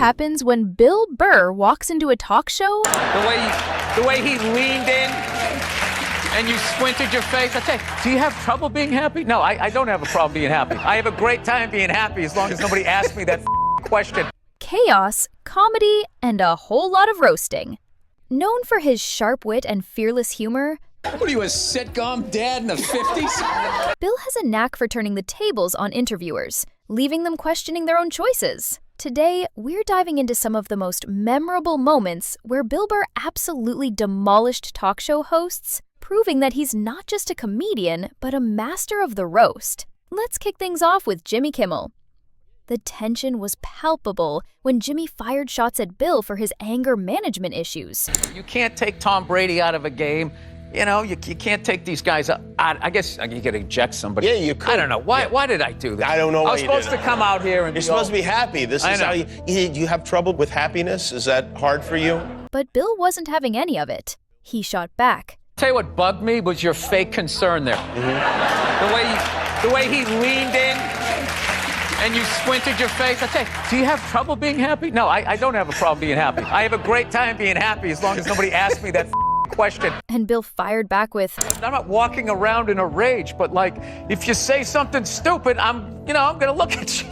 happens when Bill Burr walks into a talk show? The way he leaned in and you squinted your face. I tell you, do you have trouble being happy? No, I don't have a problem being happy. I have a great time being happy as long as nobody asks me that question. Chaos, comedy, and a whole lot of roasting. Known for his sharp wit and fearless humor, What are you, a sitcom dad in the 50s? Bill has a knack for turning the tables on interviewers, leaving them questioning their own choices. Today, we're diving into some of the most memorable moments where Bill Burr absolutely demolished talk show hosts, proving that he's not just a comedian, but a master of the roast. Let's kick things off with Jimmy Kimmel. The tension was palpable when Jimmy fired shots at Bill for his anger management issues. You can't take Tom Brady out of a game. You know, you can't take these guys out. I guess you could eject somebody. Yeah, you could. I don't know. Why did I do that? I don't know why I was supposed to come out here and You're supposed to be happy. This is how you have trouble with happiness? Is that hard for you? But Bill wasn't having any of it. He shot back. Tell you what bugged me was your fake concern there. Mm-hmm. The way he leaned in and you squinted your face. I tell you, do you have trouble being happy? No, I don't have a problem being happy. I have a great time being happy as long as nobody asks me that question. And Bill fired back with, I'm not walking around in a rage, but like, if you say something stupid, I'm gonna look at you.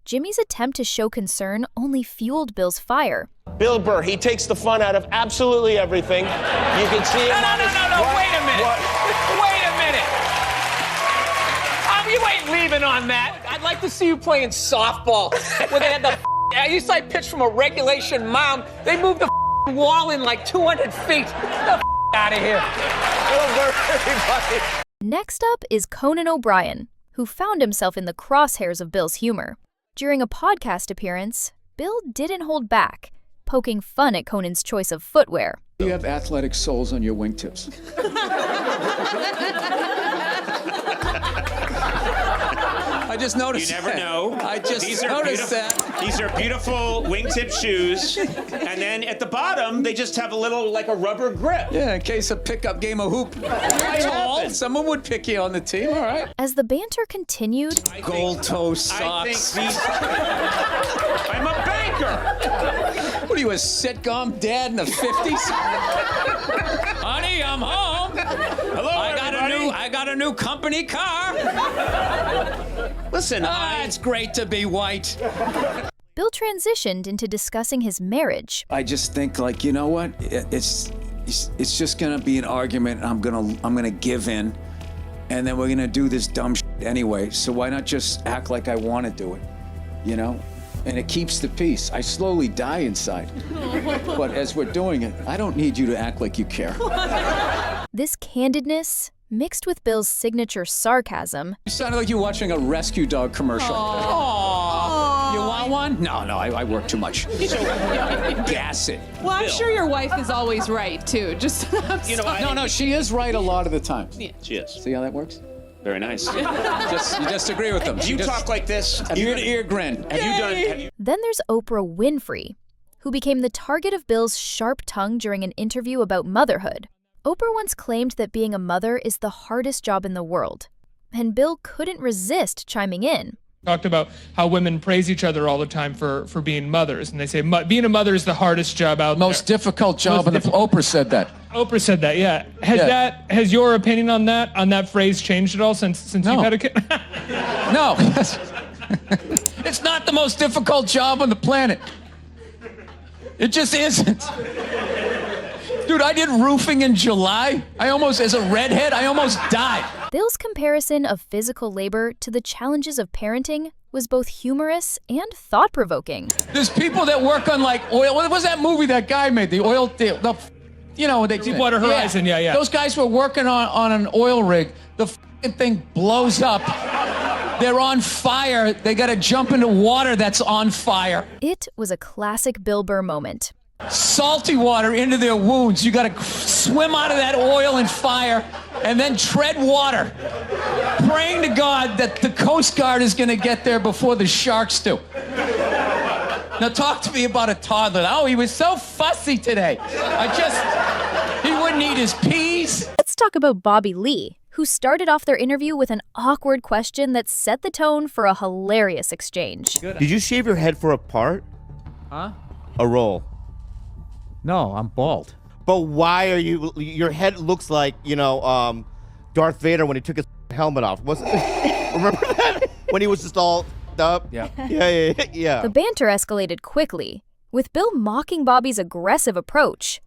Jimmy's attempt to show concern only fueled Bill's fire. Bill Burr, he takes the fun out of absolutely everything. You can see him on his... No, wait a minute. Wait a minute. You ain't leaving on that. I'd like to see you playing softball where they had the I used to pitch from a regulation mound. They moved the wall in like 200 feet. Get the out of here. Bill Burr, everybody. Next up is Conan OBrien, who found himself in the crosshairs of Bill's humor. During a podcast appearance, Bill didn't hold back, poking fun at Conan's choice of footwear. You have athletic soles on your wingtips. I just noticed. You never know. I just noticed that. These are beautiful wingtip shoes, and then at the bottom they just have a little like a rubber grip. Yeah, in case a pickup game of hoop. You're tall. Someone would pick you on the team. All right. As the banter continued, Gold toe socks. I'm a banker. What are you, a sitcom dad in the 50s? Honey, I'm home. Hello, I got a new company car. Listen, it's great to be white. Bill transitioned into discussing his marriage. I just think, like, you know what? It's just gonna be an argument. I'm gonna give in, and then we're gonna do this dumb shit anyway. So why not just act like I want to do it? You know? And it keeps the peace. I slowly die inside. But as we're doing it, I don't need you to act like you care. This candidness, mixed with Bill's signature sarcasm, You sounded like you're watching a rescue dog commercial. Aww. You want one? No, I work too much. Gas it. Well, I'm sure your wife is always right, too. Just, No, she is right a lot of the time. Yeah. She is. See how that works? Very nice. You just agree with them. You talk like this. Ear-to-ear grin. Then there's Oprah Winfrey, who became the target of Bill's sharp tongue during an interview about motherhood. Oprah once claimed that being a mother is the hardest job in the world, and Bill couldn't resist chiming in. Talked about how women praise each other all the time for being mothers, and they say being a mother is the hardest job out there. Most difficult job Oprah said that. Oprah said that, yeah. Has your opinion on that phrase changed at all since you've had a kid? No. It's not the most difficult job on the planet. It just isn't. Dude, I did roofing in July. As a redhead, I almost died. Bill's comparison of physical labor to the challenges of parenting was both humorous and thought-provoking. There's people that work on, like, oil. What was that movie that guy made? Deepwater Horizon, yeah. Those guys were working on an oil rig. The thing blows up. They're on fire. They got to jump into water that's on fire. It was a classic Bill Burr moment. Salty water into their wounds. You got to swim out of that oil and fire and then tread water, praying to God that the Coast Guard is going to get there before the sharks do. Now talk to me about a toddler. Oh, he was so fussy today. He wouldn't eat his peas. Let's talk about Bobby Lee, who started off their interview with an awkward question that set the tone for a hilarious exchange. Did you shave your head for a part? Huh? A roll. No, I'm bald. But why are you? Your head looks like Darth Vader when he took his helmet off. Remember that when he was just all up? Yeah. Yeah. The banter escalated quickly, with Bill mocking Bobby's aggressive approach.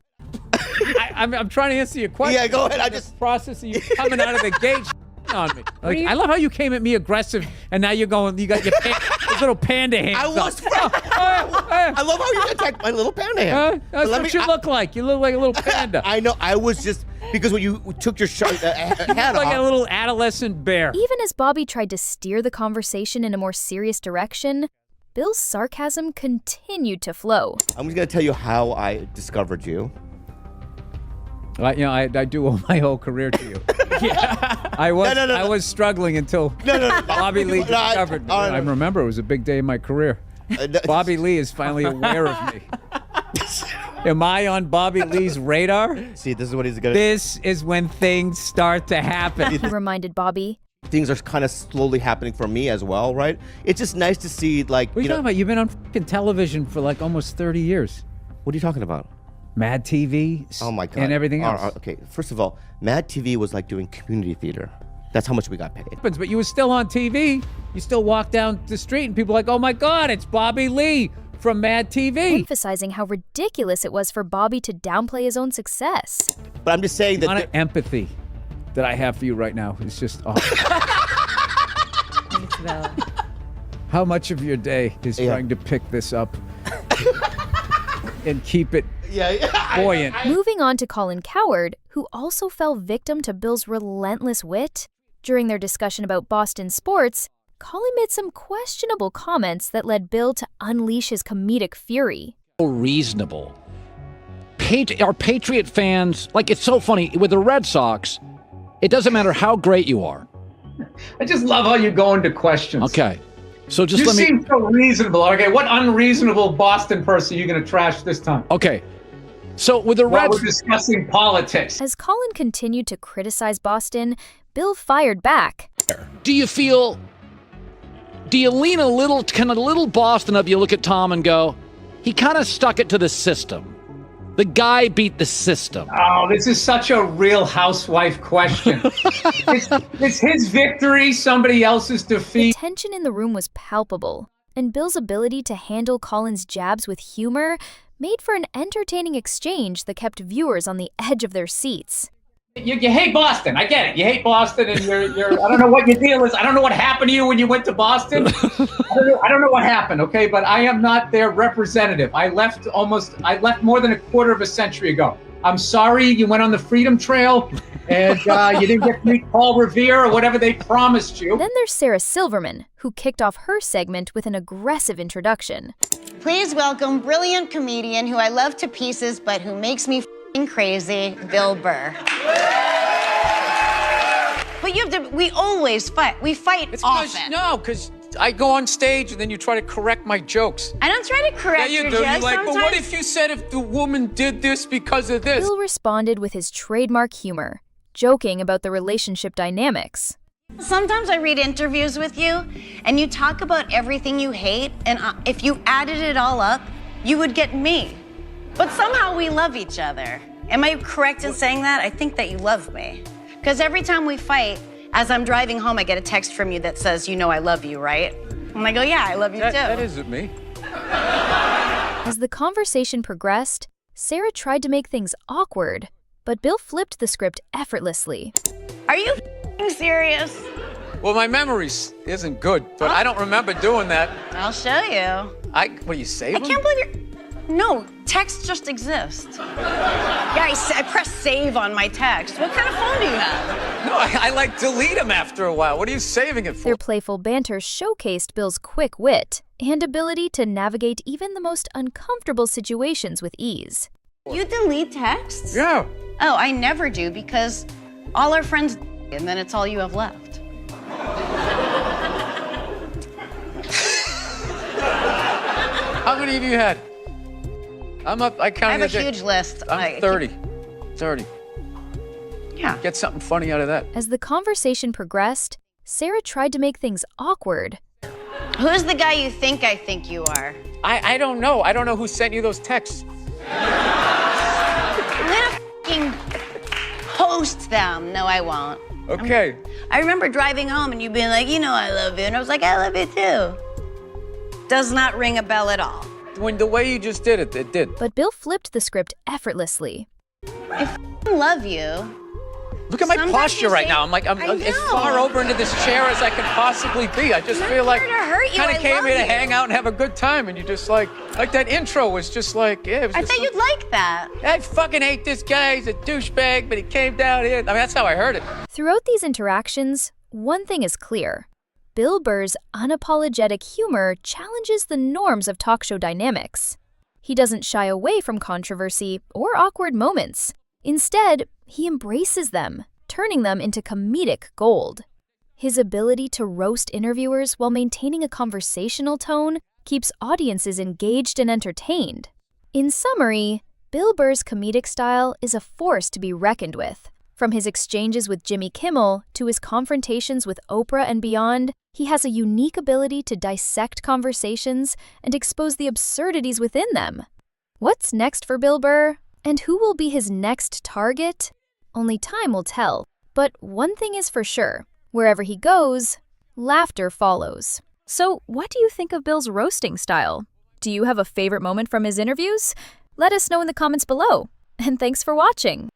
I'm trying to answer your question. Yeah, go ahead. I just processing you coming out of the gate on me. Like, I love how you came at me aggressive, and now you're going. You got your those little panda hands. I was. I love how you attacked my little panda hand. That's what you look like. You look like a little panda. I know. I was just because when you took your hat like off, a little adolescent bear. Even as Bobby tried to steer the conversation in a more serious direction, Bill's sarcasm continued to flow. I'm just gonna tell you how I discovered you. I do owe my whole career to you. Yeah. I was struggling until Bobby Lee discovered me. I remember it was a big day in my career. Bobby Lee is finally aware of me. Am I on Bobby Lee's radar? See, this is what he's gonna. This is when things start to happen. He reminded Bobby. Things are kind of slowly happening for me as well, right? It's just nice to see, like, what are you talking about? You've been on fucking television for like almost 30 years. What are you talking about? Mad TV. Oh my God. And everything else. Okay, first of all, Mad TV was like doing community theater. That's how much we got paid. But you were still on TV. You still walk down the street and people are like, oh my God, it's Bobby Lee from Mad TV. Emphasizing how ridiculous it was for Bobby to downplay his own success. But I'm just saying that the amount of empathy that I have for you right now is just awesome. How much of your day is trying to pick this up and keep it buoyant? Moving on to Colin Coward, who also fell victim to Bill's relentless wit. During their discussion about Boston sports, Colin made some questionable comments that led Bill to unleash his comedic fury. Reasonable. Our Patriot fans, like, it's so funny, with the Red Sox, it doesn't matter how great you are. I just love how you go into questions. Okay. So just you seem so reasonable. Okay, what unreasonable Boston person are you going to trash this time? Okay. So with the Reds, we're discussing politics. As Colin continued to criticize Boston, Bill fired back. Do you lean a little Boston up? You look at Tom and go, he kind of stuck it to the system. The guy beat the system. Oh, this is such a Real Housewife question. it's his victory, somebody else's defeat. The tension in the room was palpable, and Bill's ability to handle Colin's jabs with humor made for an entertaining exchange that kept viewers on the edge of their seats. You hate Boston. I get it. You hate Boston, and you're. I don't know what your deal is. I don't know what happened to you when you went to Boston. I don't know what happened. Okay, but I am not their representative. I left more than a quarter of a century ago. I'm sorry you went on the Freedom Trail, and you didn't get to meet Paul Revere or whatever they promised you. Then there's Sarah Silverman, who kicked off her segment with an aggressive introduction. Please welcome brilliant comedian who I love to pieces, but who makes me crazy, Bill Burr. But we always fight. We fight often. Because I go on stage and then you try to correct my jokes. I don't try to correct your jokes. You're like, but what if you said if the woman did this because of this? Bill responded with his trademark humor, joking about the relationship dynamics. Sometimes I read interviews with you, and you talk about everything you hate, and if you added it all up, you would get me. But somehow we love each other. Am I correct in saying that? I think that you love me. Because every time we fight, as I'm driving home, I get a text from you that says, you know I love you, right? And I go, yeah, I love you too. That isn't me. As the conversation progressed, Sarah tried to make things awkward, but Bill flipped the script effortlessly. Are you serious? Well, my memory isn't good, but I don't remember doing that. I'll show you. What do you say? I can't believe you're... No, text just exists. Yeah, I press save on my text. What kind of phone do you have? No, I like delete them after a while. What are you saving it for? Their playful banter showcased Bill's quick wit and ability to navigate even the most uncomfortable situations with ease. You delete texts? Yeah. Oh, I never do because all our friends and then it's all you have left. How many have you had? I'm up. I have a huge list. I'm 30. 30. Yeah. Get something funny out of that. As the conversation progressed, Sarah tried to make things awkward. Who's the guy you think you are? I don't know. I don't know who sent you those texts. I'm gonna fucking post them. No, I won't. Okay. I remember driving home and you being like, you know I love you. And I was like, I love you too. Does not ring a bell at all. When the way you just did it, it did. But Bill flipped the script effortlessly. I fucking love you. Look at my Sometimes posture you right say- now. I'm like, I'm I as know. far over into this chair as I can possibly be. I just I'm feel not like here to hurt you. kind I of came love here to you. hang out and have a good time, and you just like that intro was just like, yeah. It was I just thought you'd like that. I fucking hate this guy. He's a douchebag, but he came down here. I mean, that's how I heard it. Throughout these interactions, one thing is clear. Bill Burr's unapologetic humor challenges the norms of talk show dynamics. He doesn't shy away from controversy or awkward moments. Instead, he embraces them, turning them into comedic gold. His ability to roast interviewers while maintaining a conversational tone keeps audiences engaged and entertained. In summary, Bill Burr's comedic style is a force to be reckoned with. From his exchanges with Jimmy Kimmel to his confrontations with Oprah and beyond, he has a unique ability to dissect conversations and expose the absurdities within them. What's next for Bill Burr? And who will be his next target? Only time will tell. But one thing is for sure. Wherever he goes, laughter follows. So, what do you think of Bill's roasting style? Do you have a favorite moment from his interviews? Let us know in the comments below. And thanks for watching.